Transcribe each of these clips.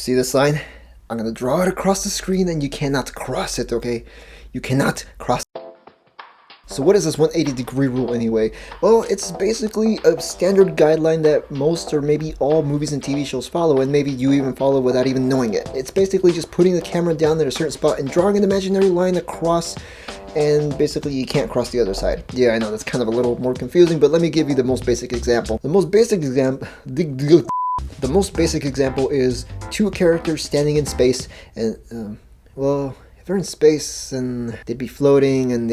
See this line? I'm gonna draw it across the screen and you cannot cross it, okay? You cannot cross it. So what is this 180-degree rule anyway? Well, it's basically a standard guideline that most or maybe all movies and TV shows follow, and maybe you even follow without even knowing it. It's basically just putting the camera down at a certain spot and drawing an imaginary line across, and basically you can't cross the other side. Yeah, I know that's kind of a little more confusing, but let me give you the most basic example. The most basic example is two characters standing in space, and well, if they're in space and they'd be floating and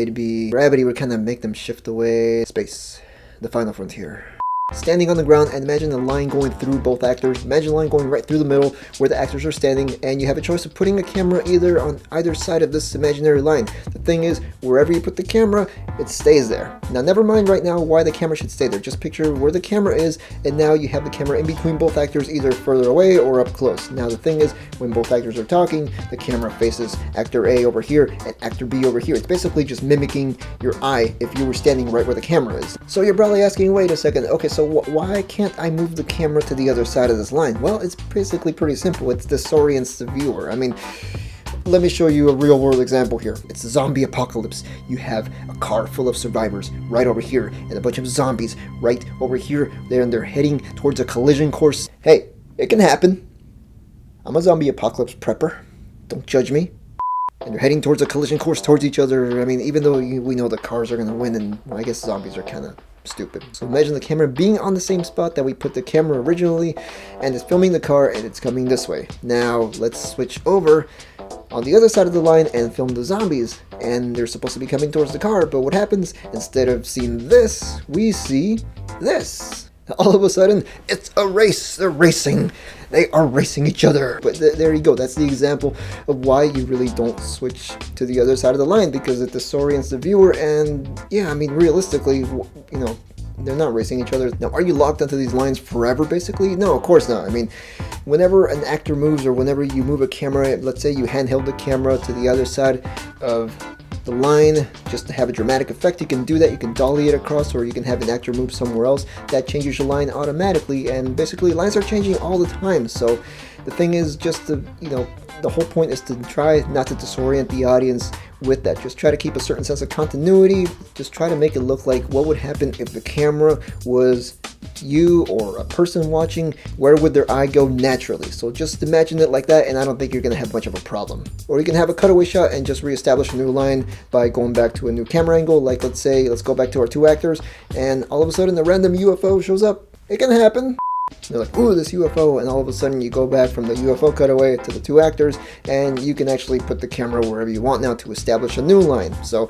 gravity would kind of make them shift away. Space, the final frontier. Standing on the ground, and imagine a line going through both actors. Imagine a line going right through the middle where the actors are standing, and you have a choice of putting a camera either on either side of this imaginary line. The thing is, wherever you put the camera, it stays there. Now, never mind right now why the camera should stay there. Just picture where the camera is, and now you have the camera in between both actors, either further away or up close. Now, the thing is, when both actors are talking, the camera faces actor A over here and actor B over here. It's basically just mimicking your eye if you were standing right where the camera is. So you're probably asking, wait a second, okay, so why can't I move the camera to the other side of this line? Well, it's basically pretty simple. It disorients the viewer. I mean, let me show you a real world example here. It's a zombie apocalypse. You have a car full of survivors right over here and a bunch of zombies right over here. They're heading towards a collision course. Hey, it can happen. I'm a zombie apocalypse prepper. Don't judge me. And they're heading towards a collision course towards each other. I mean, even though we know the cars are going to win, and well, I guess zombies are kind of stupid. So imagine the camera being on the same spot that we put the camera originally, and it's filming the car and it's coming this way. Now let's switch over on the other side of the line and film the zombies, and they're supposed to be coming towards the car, but what happens? Instead of seeing this, we see this. All of a sudden, it's a race. They're racing. They are racing each other. But there you go. That's the example of why you really don't switch to the other side of the line, because it disorients the viewer. And yeah, I mean, realistically, you know, they're not racing each other. Now, are you locked onto these lines forever, basically? No, of course not. I mean, whenever an actor moves, or whenever you move a camera, let's say you handheld the camera to the other side of the line just to have a dramatic effect, you can do that. You can dolly it across, or you can have an actor move somewhere else. That changes your line automatically, and basically lines are changing all the time. So the thing is just to, you know, the whole point is to try not to disorient the audience with that. Just try to keep a certain sense of continuity. Just try to make it look like what would happen if the camera was you or a person watching. Where would their eye go naturally? So just imagine it like that, and I don't think you're going to have much of a problem. Or you can have a cutaway shot and just reestablish a new line by going back to a new camera angle. Like, let's go back to our two actors, and all of a sudden a random UFO shows up. It can happen. They're like, ooh, this UFO, and all of a sudden you go back from the UFO cutaway to the two actors, and you can actually put the camera wherever you want now to establish a new line. So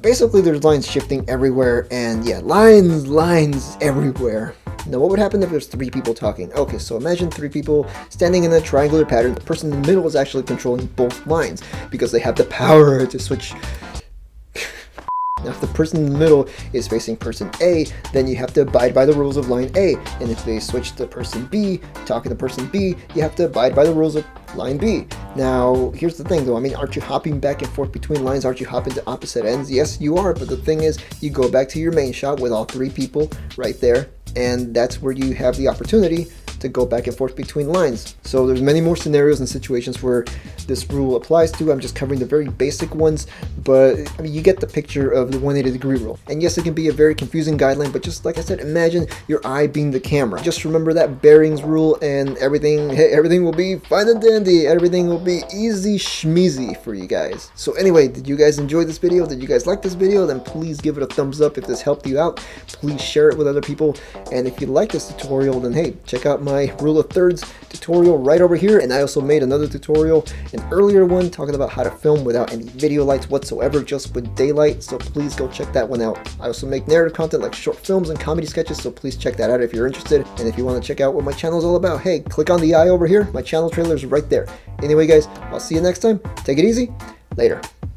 basically there's lines shifting everywhere, and yeah, lines everywhere. Now, what would happen if there's three people talking? Okay, so imagine three people standing in a triangular pattern. The person in the middle is actually controlling both lines because they have the power to switch. Now, if the person in the middle is facing person A, then you have to abide by the rules of line A. And if they switch to person B, talking to person B, you have to abide by the rules of line B. Now, here's the thing though. I mean, aren't you hopping back and forth between lines? Aren't you hopping to opposite ends? Yes, you are. But the thing is, you go back to your main shot with all three people right there. And that's where you have the opportunity to go back and forth between lines. So there's many more scenarios and situations where this rule applies to. I'm just covering the very basic ones, but I mean, you get the picture of the 180-degree rule. And yes, it can be a very confusing guideline, but just like I said, imagine your eye being the camera. Just remember that bearings rule, and everything will be fine and dandy. Everything will be easy schmeezy for you guys. So anyway, did you guys enjoy this video? Did you guys like this video? Then please give it a thumbs up if this helped you out. Please share it with other people. And if you like this tutorial, then hey, check out my rule of thirds tutorial right over here. And I also made another tutorial, an earlier one, talking about how to film without any video lights whatsoever, just with daylight. So please go check that one out. I also make narrative content like short films and comedy sketches, so please check that out if you're interested. And if you want to check out what my channel is all about, hey, click on the eye over here. My channel trailer is right there. Anyway, guys, I'll see you next time. Take it easy. Later.